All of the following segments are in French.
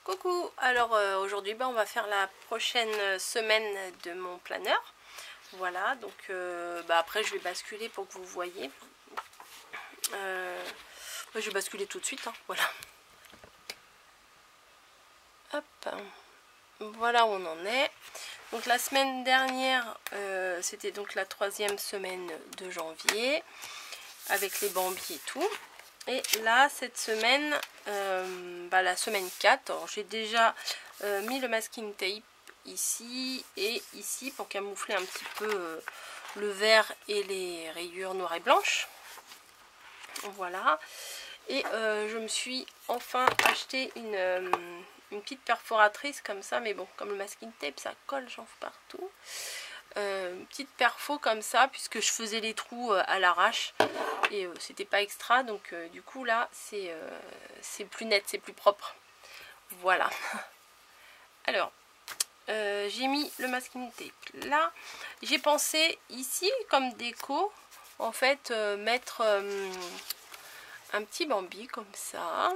Coucou, alors aujourd'hui on va faire la prochaine semaine de mon planeur. Voilà, donc après je vais basculer pour que vous voyez. Je vais basculer tout de suite, hein, voilà. Hop, voilà où on en est. Donc la semaine dernière, c'était donc la 3e semaine de janvier, avec les bambis et tout. Et là, cette semaine, la semaine 4, j'ai déjà mis le masking tape ici et ici pour camoufler un petit peu le vert et les rayures noires et blanches. Voilà. Et je me suis enfin acheté une petite perforatrice comme ça, mais bon, comme le masking tape, ça colle, j'en fous partout. Une petite perfo comme ça, puisque je faisais les trous à l'arrache et c'était pas extra, donc du coup là c'est plus net, c'est plus propre. Voilà. Alors j'ai mis le masking tape là. J'ai pensé ici comme déco en fait mettre un petit bambi comme ça.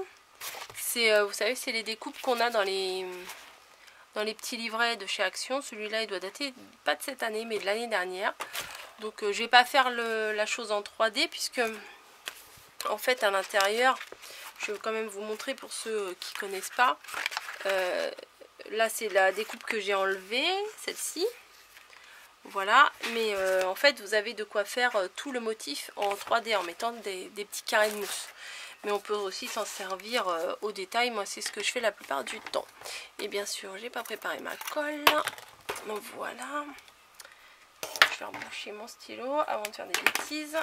C'est vous savez, c'est les découpes qu'on a dans les petits livrets de chez Action. Celui-là il doit dater pas de cette année mais de l'année dernière. Donc je vais pas faire la chose en 3D puisque en fait à l'intérieur, je vais quand même vous montrer pour ceux qui connaissent pas. Là c'est la découpe que j'ai enlevée, celle-ci. Voilà, mais en fait vous avez de quoi faire tout le motif en 3D en mettant des petits carrés de mousse. Mais on peut aussi s'en servir au détail. Moi c'est ce que je fais la plupart du temps. Et bien sûr j'ai pas préparé ma colle. Donc voilà. Je vais reboucher mon stylo avant de faire des bêtises.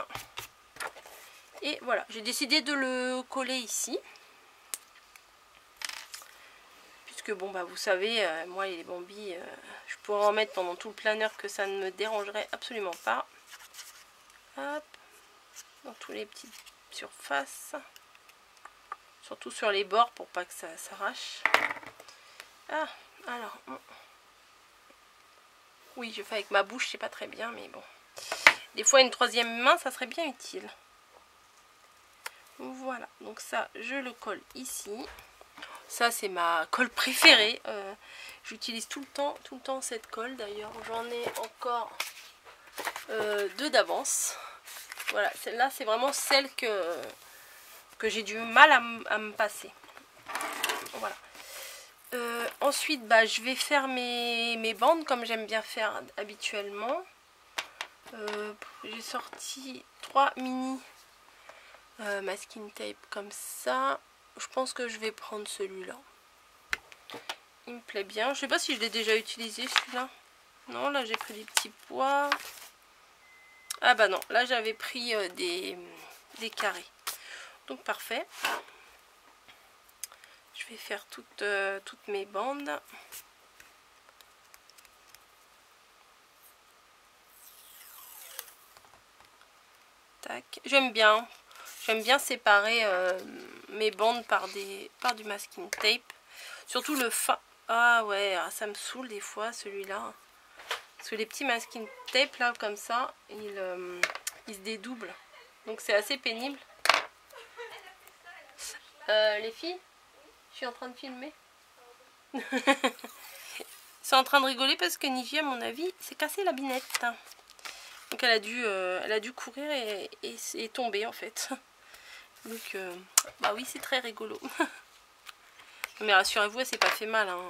Et voilà, j'ai décidé de le coller ici. Puisque bon bah vous savez, moi les bambis, je pourrais en mettre pendant tout le planeur que ça ne me dérangerait absolument pas. Hop, dans tous les petites surfaces. Surtout sur les bords pour pas que ça s'arrache. Ah, alors. Oui, je fais avec ma bouche, c'est pas très bien, mais bon. Des fois, une 3e main, ça serait bien utile. Voilà, donc ça, je le colle ici. Ça, c'est ma colle préférée. J'utilise tout le temps cette colle. D'ailleurs, j'en ai encore 2 d'avance. Voilà, celle-là, c'est vraiment celle que j'ai du mal à me passer. Voilà. Ensuite, je vais faire mes bandes comme j'aime bien faire habituellement. J'ai sorti 3 mini masking tape comme ça. Je pense que je vais prendre celui-là. Il me plaît bien. Je sais pas si je l'ai déjà utilisé celui-là. Non, là j'ai pris des petits pois. Ah bah non, là j'avais pris des carrés. Donc parfait. Je vais faire toutes mes bandes. Tac. J'aime bien séparer mes bandes par du masking tape. Surtout le fin. Ah ouais, ça me saoule des fois celui-là. Parce que les petits masking tape là comme ça, ils se dédoublent. Donc c'est assez pénible. Les filles, je suis en train de filmer. Ils sont en train de rigoler parce que Niji, à mon avis, s'est cassé la binette. Donc elle a dû courir et tomber en fait. Donc bah oui, c'est très rigolo. Mais rassurez-vous, elle s'est pas fait mal. Hein.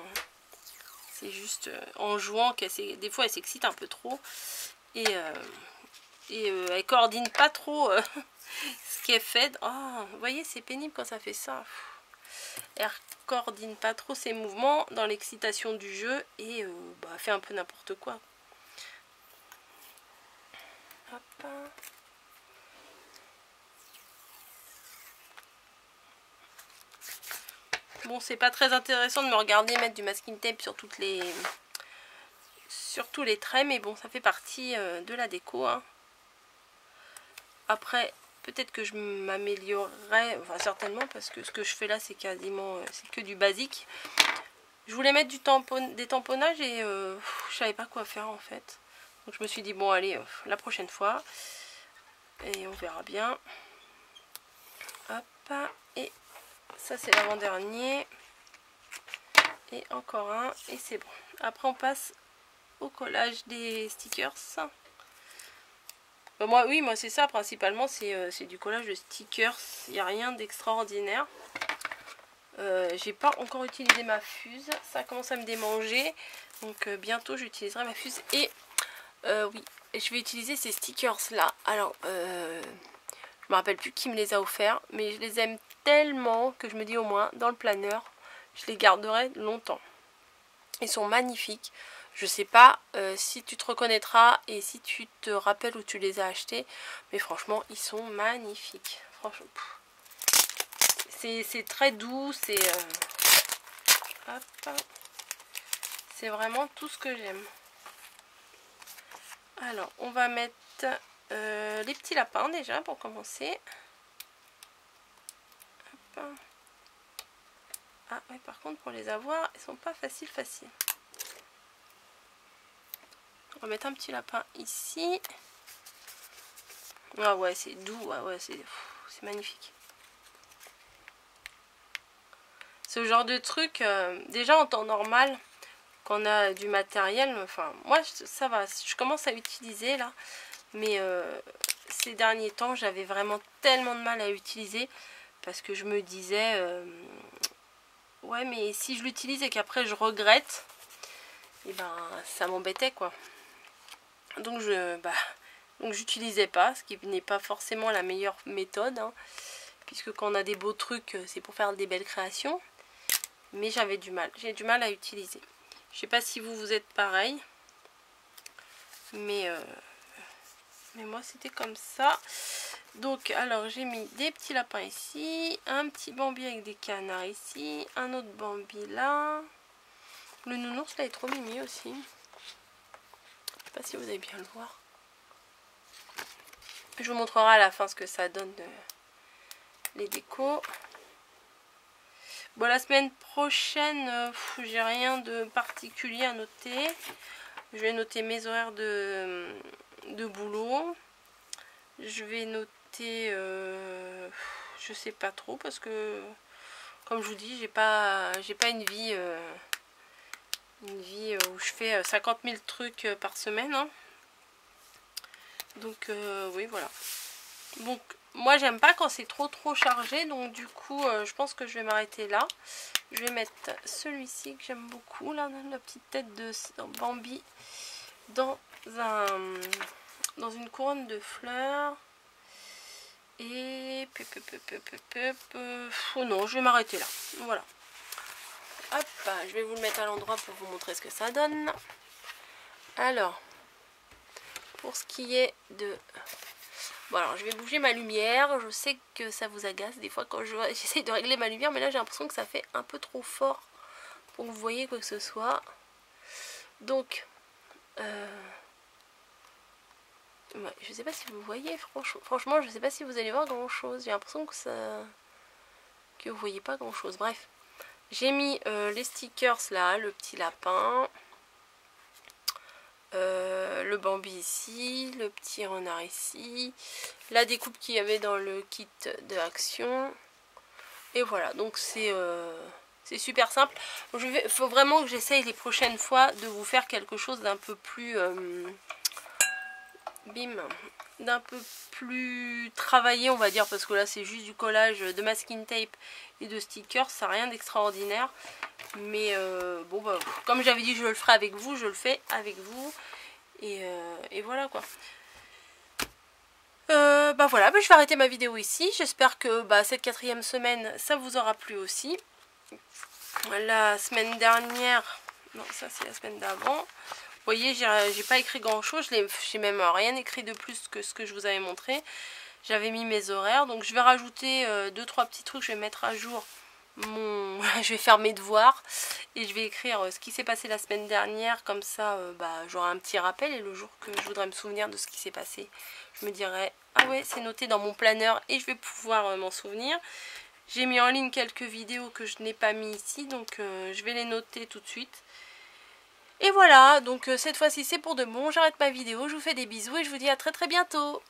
C'est juste en jouant qu'elle des fois elle s'excite un peu trop. Et elle coordonne pas trop ce qu'elle fait. Oh, vous voyez, c'est pénible quand ça fait ça. Elle coordonne pas trop ses mouvements dans l'excitation du jeu et elle fait un peu n'importe quoi. Hop. Bon, c'est pas très intéressant de me regarder mettre du masking tape sur tous les traits, mais bon, ça fait partie de la déco. Hein. Après, peut-être que je m'améliorerai, enfin certainement, parce que ce que je fais là, c'est quasiment, c'est que du basique. Je voulais mettre des tamponnages et je savais pas quoi faire en fait. Donc je me suis dit, bon allez, la prochaine fois. Et on verra bien. Hop, et ça c'est l'avant-dernier. Et encore un, et c'est bon. Après on passe au collage des stickers. Moi c'est ça principalement, c'est du collage de stickers. Il n'y a rien d'extraordinaire. J'ai pas encore utilisé ma fuse, ça commence à me démanger. Donc bientôt j'utiliserai ma fuse. Et oui, je vais utiliser ces stickers là. Alors je me rappelle plus qui me les a offerts, mais je les aime tellement que je me dis au moins dans le planeur je les garderai longtemps. Ils sont magnifiques. Je sais pas si tu te reconnaîtras et si tu te rappelles où tu les as achetés, mais franchement ils sont magnifiques. Franchement, c'est très doux, c'est vraiment tout ce que j'aime. Alors on va mettre les petits lapins déjà pour commencer. Hop. Ah oui, par contre pour les avoir ils sont pas faciles. On va mettre un petit lapin ici. Ah ouais, c'est doux, ah ouais, c'est magnifique. Ce genre de truc, déjà en temps normal, quand on a du matériel, enfin moi ça va, je commence à utiliser là, mais ces derniers temps j'avais vraiment tellement de mal à utiliser parce que je me disais ouais, mais si je l'utilise et qu'après je regrette, et ben ça m'embêtait quoi. Donc j'utilisais pas, ce qui n'est pas forcément la meilleure méthode, hein, puisque quand on a des beaux trucs c'est pour faire des belles créations. Mais j'avais du mal, j'ai du mal à utiliser. Je sais pas si vous êtes pareil, mais moi c'était comme ça. Donc alors j'ai mis des petits lapins ici, un petit Bambi avec des canards ici, un autre Bambi là. Le nounours là est trop mimi aussi. Je sais pas si vous allez bien le voir. Je vous montrerai à la fin ce que ça donne les décos. Bon, la semaine prochaine, j'ai rien de particulier à noter. Je vais noter mes horaires de boulot. Je vais noter, je sais pas trop parce que, comme je vous dis, j'ai pas une vie où je fais 50 000 trucs par semaine. Hein. Donc oui, voilà. Donc moi j'aime pas quand c'est trop chargé, donc du coup je pense que je vais m'arrêter là. Je vais mettre celui-ci que j'aime beaucoup, là, la petite tête de Bambi dans une couronne de fleurs. Et oh non, je vais m'arrêter là. Voilà. Hop, je vais vous le mettre à l'endroit pour vous montrer ce que ça donne. Alors, pour ce qui est de... Bon, alors je vais bouger ma lumière. Je sais que ça vous agace des fois quand j'essaie de régler ma lumière, mais là j'ai l'impression que ça fait un peu trop fort pour que vous voyez quoi que ce soit. Donc, ouais, je sais pas si vous voyez, franchement, je sais pas si vous allez voir grand chose. J'ai l'impression que vous voyez pas grand chose. Bref, j'ai mis les stickers là, le petit lapin. Le Bambi ici, le petit renard ici, la découpe qu'il y avait dans le kit de Action, et voilà. Donc c'est super simple. Il faut vraiment que j'essaye les prochaines fois de vous faire quelque chose d'un peu plus d'un peu plus travaillé, on va dire, parce que là c'est juste du collage de masking tape et de stickers, ça n'a rien d'extraordinaire. Mais bon, bah, comme j'avais dit je le ferai avec vous, je le fais avec vous. Et voilà quoi. Bah voilà, je vais arrêter ma vidéo ici. J'espère que cette 4e semaine, ça vous aura plu aussi. La semaine dernière, non ça c'est la semaine d'avant. Vous voyez, j'ai pas écrit grand chose. J'ai même rien écrit de plus que ce que je vous avais montré. J'avais mis mes horaires. Donc je vais rajouter 2-3 petits trucs. Je vais mettre à jour je vais faire mes devoirs et je vais écrire ce qui s'est passé la semaine dernière, comme ça j'aurai un petit rappel, et le jour que je voudrais me souvenir de ce qui s'est passé, je me dirai ah ouais, c'est noté dans mon planeur et je vais pouvoir m'en souvenir. J'ai mis en ligne quelques vidéos que je n'ai pas mis ici, donc je vais les noter tout de suite. Et voilà, donc cette fois-ci c'est pour de bon, j'arrête ma vidéo, je vous fais des bisous et je vous dis à très bientôt.